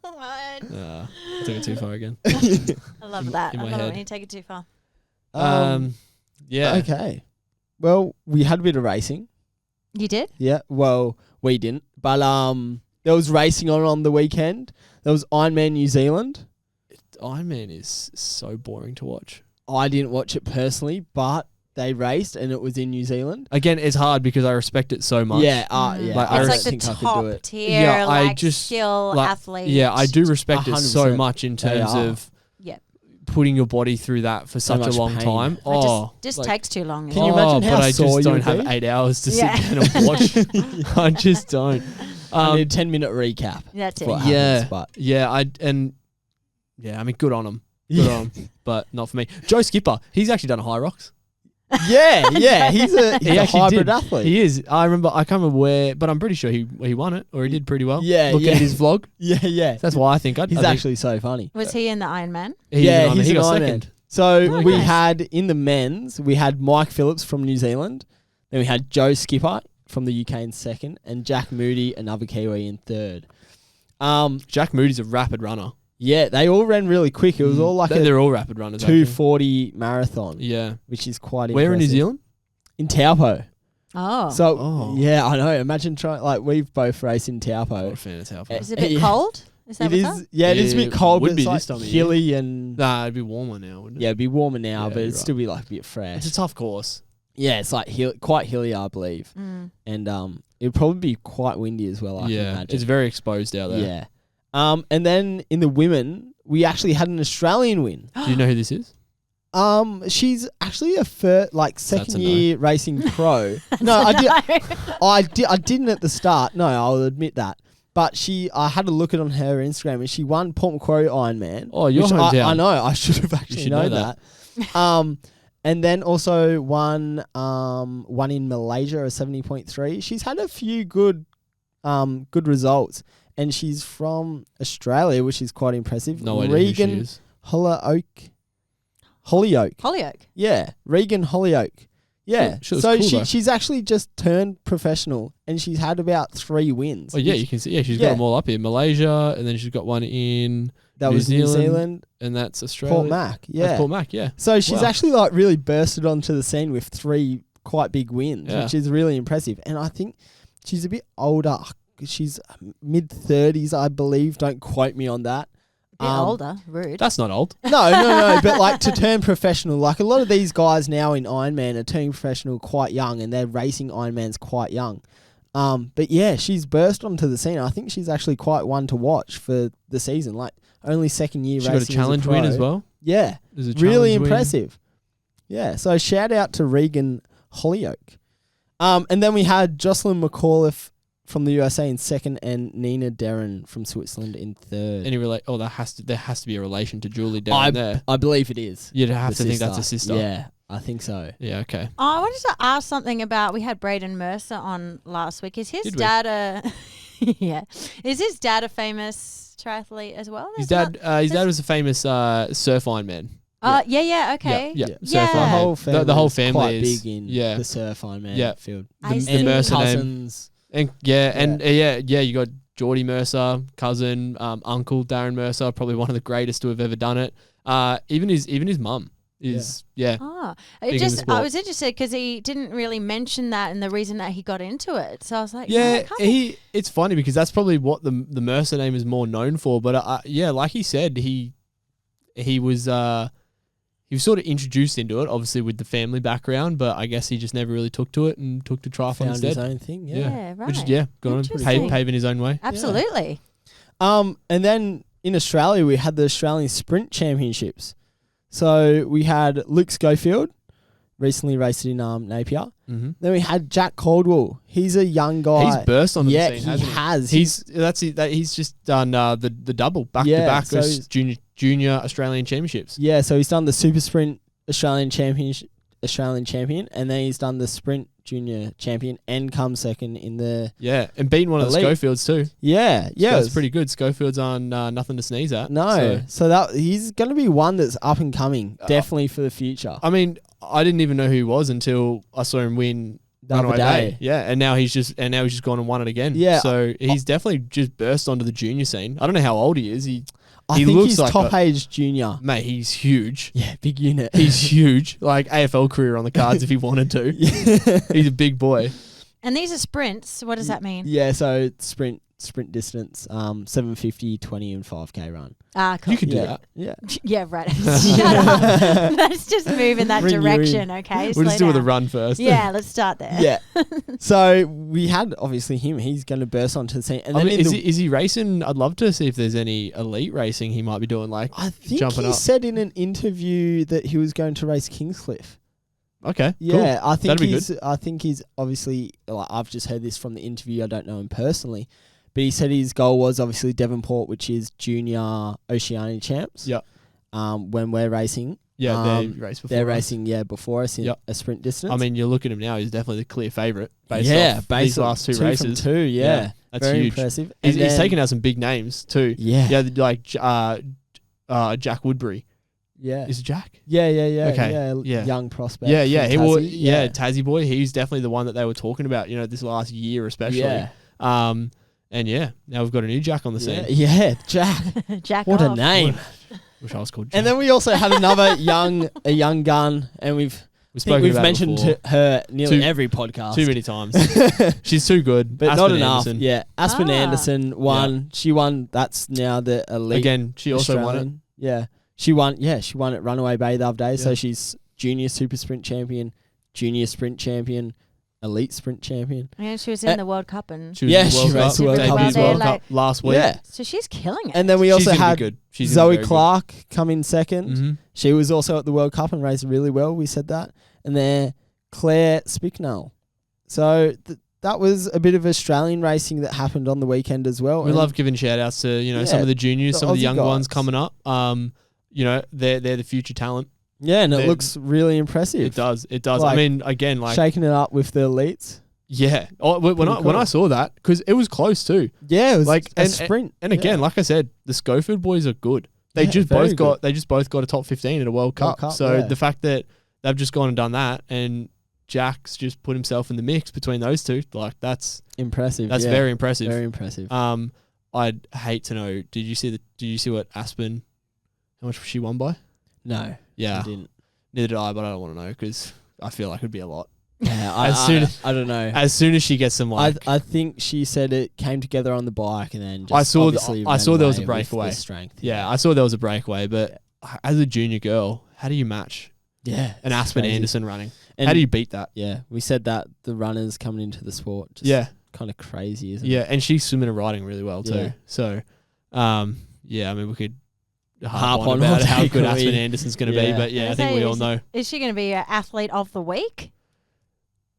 What? I took it too far again. I love that. in I my love it head. when you take it too far. Yeah. Okay. Well, we had a bit of racing. You did? Yeah. Well, we didn't, but there was racing on the weekend. There was Ironman New Zealand. Ironman is so boring to watch. I didn't watch it personally, but they raced and it was in New Zealand. Again, it's hard because I respect it so much. Yeah, Mm. yeah. Like, I It's don't like the think I could top do it. tier, Yeah, I like just, skill like, athlete. Yeah, I do respect it so 100%. much in They terms are. of Yeah. putting your body through that for So such a much long pain. time. It Oh, just like, takes too long. Can you imagine how but I sore just you don't would have be? 8 hours to Yeah. sit down and watch. I just don't. I need a 10-minute recap. That's it. for what Yeah. happens, but Yeah, I mean, good on him. Good on him, but not for me. Joe Skipper, he's actually done a Hyrox. yeah, he's a He actually hybrid did. athlete. He is. I can't remember where, but I'm pretty sure he won it or he did pretty well. Yeah, Look yeah. at his vlog. Yeah. That's why I think He's actually so funny. Was he in the Iron Man? he Yeah, he's he an got Ironman. second. So Oh, we nice. had in the men's, we had Mike Phillips from New Zealand. Then we had Joe Skipper from the UK in second, and Jack Moody, another Kiwi, in third. Jack Moody's a rapid runner. Yeah, they all ran really quick. It was all like they're all rapid runners. actually. 2:40 marathon, Yeah. which is quite Where in New impressive. Zealand? In Taupo. Oh. So Oh. yeah, I know. Imagine trying like we've both raced in I'm not Taupo. a fan of Taupo. is it a bit Yeah. cold? Is that It what's is. up? Yeah, it is a Yeah, bit cold, would but be it's this like time of year. hilly and Nah, it'd be warmer now, wouldn't it? yeah, it'd be warmer now, Yeah, but you're it'd right. still be like a bit fresh. It's a tough course. Yeah, it's like quite hilly, I believe, Mm. and it'd probably be quite windy as well. I can Yeah, imagine. it's very exposed out there. Yeah. And then in the women, we actually had an Australian win. Do you know who this is? She's actually a second a no. year racing pro. No, I didn't at the start. No, I'll admit that. But I had a look at on her Instagram and she won Port Macquarie Ironman. Oh, your which hometown. I know. I should have actually should know known that. And then also won in Malaysia, a 70.3. She's had a few good results. And she's from Australia, which is quite impressive. No idea who she Regan is. Hollyoake. Hollyoake. Yeah, Regan Hollyoake. Yeah, She looks so cool though. she's actually just turned professional, and she's had about 3 wins. Oh yeah, which- you can see. Yeah, she's Yeah. got them all up here. Malaysia, and then she's got one in, that New was New Zealand, Zealand, and that's Australia. Port Mac. That's Yeah, Port Mac. Yeah. so she's Wow. actually like really bursted onto the scene with 3 quite big wins, Yeah. which is really impressive. And I think she's a bit older. She's mid-30s, I believe. Don't quote me on that. A bit older. Rude. That's not old. No, but like to turn professional, like a lot of these guys now in Ironman are turning professional quite young, and they're racing Ironmans quite young. But yeah, she's burst onto the scene. I think she's actually quite one to watch for the season. Like only second year She racing. got a challenge win as well. Yeah, There's a really challenge win. impressive. Yeah, so shout out to Regan Hollyoake. And then we had Jocelyn McAuliffe from the USA in second, and Nina Derren from Switzerland in third. Any there has to be a relation to Julie down there. I believe it is. You'd have The to think that's a sister. Yeah, I think so. Yeah. Okay. Oh, I wanted to ask something about. We had Braden Mercer on last week. Is his Did we? dad a? Yeah. Is his dad a famous triathlete as well? His There's dad. His dad was a famous surf Ironman. Yeah. Okay. Yeah. Yeah. Surf The Ironman. whole family, The whole is family quite is big in yeah. the surf Ironman Yeah. field. I used the to- Mercer name. Cousins. And you got Geordie Mercer, cousin, uncle Darren Mercer, probably one of the greatest to have ever done it. Even his mum is yeah. Oh, Big in it the just sport. I was interested because he didn't really mention that and the reason that he got into it. So I was like, Yeah, no, it's funny because that's probably what the Mercer name is more known for. But yeah, like he said, he was sort of introduced into it, obviously with the family background, but I guess he just never really took to it and took to triathlon Found instead. his own thing. Yeah, right. Which is got on Interesting. paving his own way. Absolutely. And then in Australia, we had the Australian Sprint Championships. So we had Luke Schofield, recently raced in Napier. Mm-hmm. Then we had Jack Caldwell. He's a young guy. He's burst onto the scene, he hasn't he? has. He's just done the double back to back so junior Australian championships. Yeah, so he's done the Super Sprint Australian champion, and then he's done the Sprint Junior champion and come second in the and beating one of the Elite. Schofields too. yeah. It's pretty good. Schofield's on nothing to sneeze at. No, so that he's going to be one that's up and coming, definitely for the future. I mean, I didn't even know who he was until I saw him win The other Runaway day. Bay. Yeah, and now he's just gone and won it again. Yeah. So he's definitely just burst onto the junior scene. I don't know how old he is. I he think looks he's like top age junior. Mate, he's huge. Yeah, big unit. He's huge. Like AFL career on the cards if he wanted to. He's a big boy. And these are sprints. What does that mean? Yeah, so sprint distance, 750, 20 and 5K run. Ah, cool. You can do yeah. that. Yeah. Yeah, right. Shut up. Let's just move in that Bring you direction, okay? We'll just do Slow with a down. run first. Yeah, let's start there. Yeah. So we had obviously him. He's going to burst onto the scene. And I then mean, is he racing? I'd love to see if there's any elite racing he might be doing. Like, I think jumping he up. said in an interview that he was going to race Kingscliff. okay, Yeah, cool. I think That'd be I think he's obviously, like, I've just heard this from the interview. I don't know him personally, but he said his goal was obviously Devonport, which is junior Oceania champs. Yep. When we're racing. Yeah, they race before. They're us. racing, before us in Yep. a sprint distance. I mean, you look at him now; he's definitely the clear favourite. Based off based these on last two from races. two, yeah. that's Very huge. impressive. He's And then- taken out some big names too. Yeah. Yeah, like Jack Woodbury. Yeah. Is it Jack? Yeah. Okay, yeah. Young prospect. Yeah, from he was. Tassie. Yeah, Tassie boy. He's definitely the one that they were talking about. You know, this last year especially. Yeah. And yeah, now we've got a new Jack on the scene. Yeah, Jack. Jack What off. a name. Wish I was called Jack. And then we also had another young gun, and we've mentioned her nearly every podcast. too many times. She's too good, But Aspen not enough. Anderson. Yeah, Aspen Ah. Anderson won. She won. That's now the elite. Again, she also won it. Australian. Yeah, she won. Yeah, she won at Runaway Bay the other day. So Yeah. she's junior super sprint champion, junior sprint champion, elite sprint champion. Yeah, she was in the World Cup and She was Yeah, in the she World raced Cup, the World Cup debuted as well. World Cup last week. Yeah, so she's killing it. and then we She's also gonna be had good. She's gonna be Zoe very Clark come in second. good. Mhm. She was also at the World Cup and raced really well. We said that. And then Claire Spicknell. So that was a bit of Australian racing that happened on the weekend as well. We And love giving shout outs to, Yeah, some of the juniors, the some of the Aussie young ones guys. coming up. They're the future talent. yeah, and it they're- looks really impressive. It does. I Like, mean, again, like shaking it up with the elites. yeah. When Pretty I cool. saw that, because it was close too. Yeah, it was Like, a and- sprint. And again, Yeah. like I said, the Schofield boys are good. They Yeah, just very both got a top 15 at a World Cup. Cup, So yeah. the fact that they've just gone and done that, and Jack's just put himself in the mix between those two, like that's impressive. yeah. Very impressive. Very impressive. I'd hate to know. Did you see what Aspen? How much she won by? No, Yeah, I didn't. neither did I, but I don't want to know because I feel like it'd be a lot. Yeah, I don't know. As soon as she gets some like, I think she said it came together on the bike and then just I saw obviously I saw there was a ran away with breakaway. the strength. yeah, I saw there was a breakaway, but as a junior girl, how do you match Yeah, an it's Aspen crazy. Anderson running? And How do you beat that? Yeah, we said that the runners coming into the sport. Just Yeah, kind of crazy, isn't yeah, and she's swimming and riding really well too. Yeah. So, yeah, I mean we could Harp harp on on about all how day, good couldn't we? Aspen Anderson's going to Yeah. be, but yeah, I think we all know. Is she going to be an athlete of the week?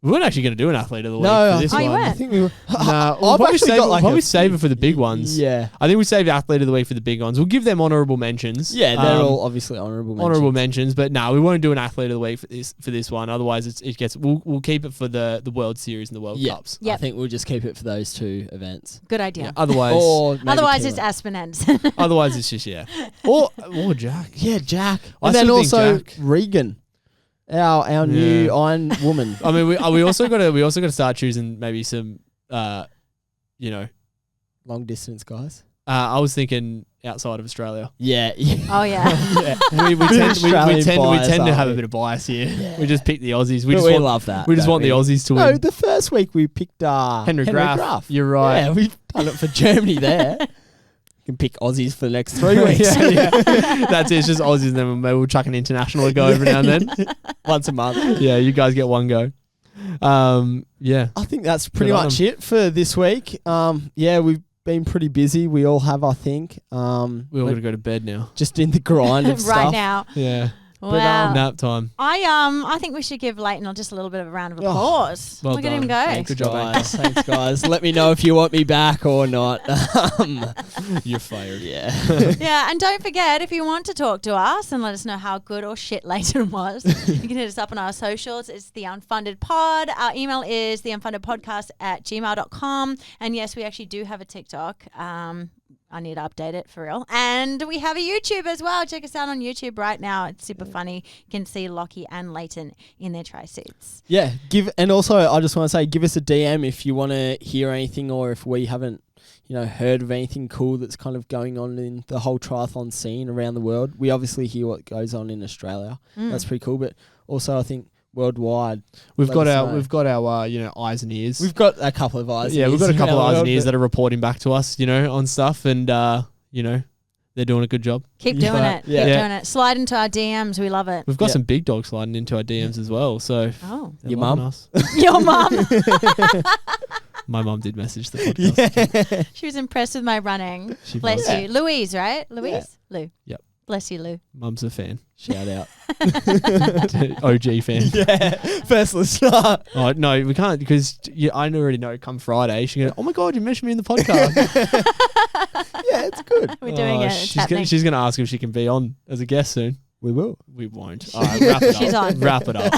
We weren't actually going to do an athlete of the week No, for this Oh, you one. weren't? I think we were. Nah, we'll probably actually save, got like probably a save it for the big ones. Yeah, I think we saved athlete of the week for the big ones. We'll give them honourable mentions. yeah, they're all obviously honourable. honourable mentions, but no, we won't do an athlete of the week for this one. Otherwise, it gets. We'll keep it for the World Series and the World Yeah. Cups. I Yep. think we'll just keep it for those two events. Good idea. Yeah, otherwise, Or maybe Otherwise, two it's others. Aspen Anderson. otherwise it's just or Jack. Yeah, Jack. I And then still think also Jack. Regan, our new Iron Woman. I mean, we also got to start choosing maybe some, Long distance guys. I was thinking outside of Australia. Yeah. Oh yeah. We Australian tend bias, to have aren't a we? bit of bias here. Yeah. We just pick the Aussies. We love that. We just don't want the Aussies to No, win. the first week we picked Henry Graf. You're right. Yeah, we've done it for Germany there. You can pick Aussies for the next 3 weeks. yeah. That's it. It's just Aussies, and then maybe we'll chuck an international go every now and then. Once a month. Yeah, you guys get one go. Yeah. I think that's pretty Good on much it for this week. Yeah, we've been pretty busy. We all have, I think. We all got to go to bed now. Just in the grind of stuff. Right now. Yeah. Wow. Nap time. I think we should give Leighton just a little bit of a round of applause. Well Look at done. him go. Thanks. Good job, guys. Thanks, guys. Let me know if you want me back or not. You're fired. Yeah. Yeah, and don't forget, if you want to talk to us and let us know how good or shit Leighton was, you can hit us up on our socials. It's the Unfunded Pod. Our email is theunfundedpodcast@gmail.com. And yes, we actually do have a TikTok. I need to update it for real. And we have a YouTube as well. Check us out on YouTube right now. It's super funny. You can see Lockie and Leighton in their tri-suits. Yeah. And also, I just want to say, give us a DM if you want to hear anything or if we haven't, heard of anything cool that's kind of going on in the whole triathlon scene around the world. We obviously hear what goes on in Australia. That's pretty cool. But also, I think worldwide, we've got our eyes and ears. We've got a couple of eyes. Yeah, and we've got a ears couple of around eyes the and ears world, that are reporting back to us, on stuff, and they're doing a good job. Keep doing it. Yeah. Keep doing it. Slide into our DMs. We love it. We've got some big dogs sliding into our DMs as well. So Your mum? us. Your mum. My mum did message the podcast. Yeah. She was impressed with my running. She Bless was. you. Louise, right? Louise? Lou. Yep. Bless you, Lou. Mum's a fan. Shout out. OG fan. Yeah. First listener. Oh, no, we can't because I already know come Friday. She goes, oh my God, you mentioned me in the podcast. Yeah, it's good. We're doing it. It's happening. She's going to ask if she can be on as a guest soon. We will. We won't. All right, wrap it up. She's on. Wrap it up.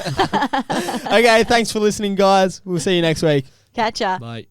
Okay, thanks for listening, guys. We'll see you next week. Catch ya. Bye.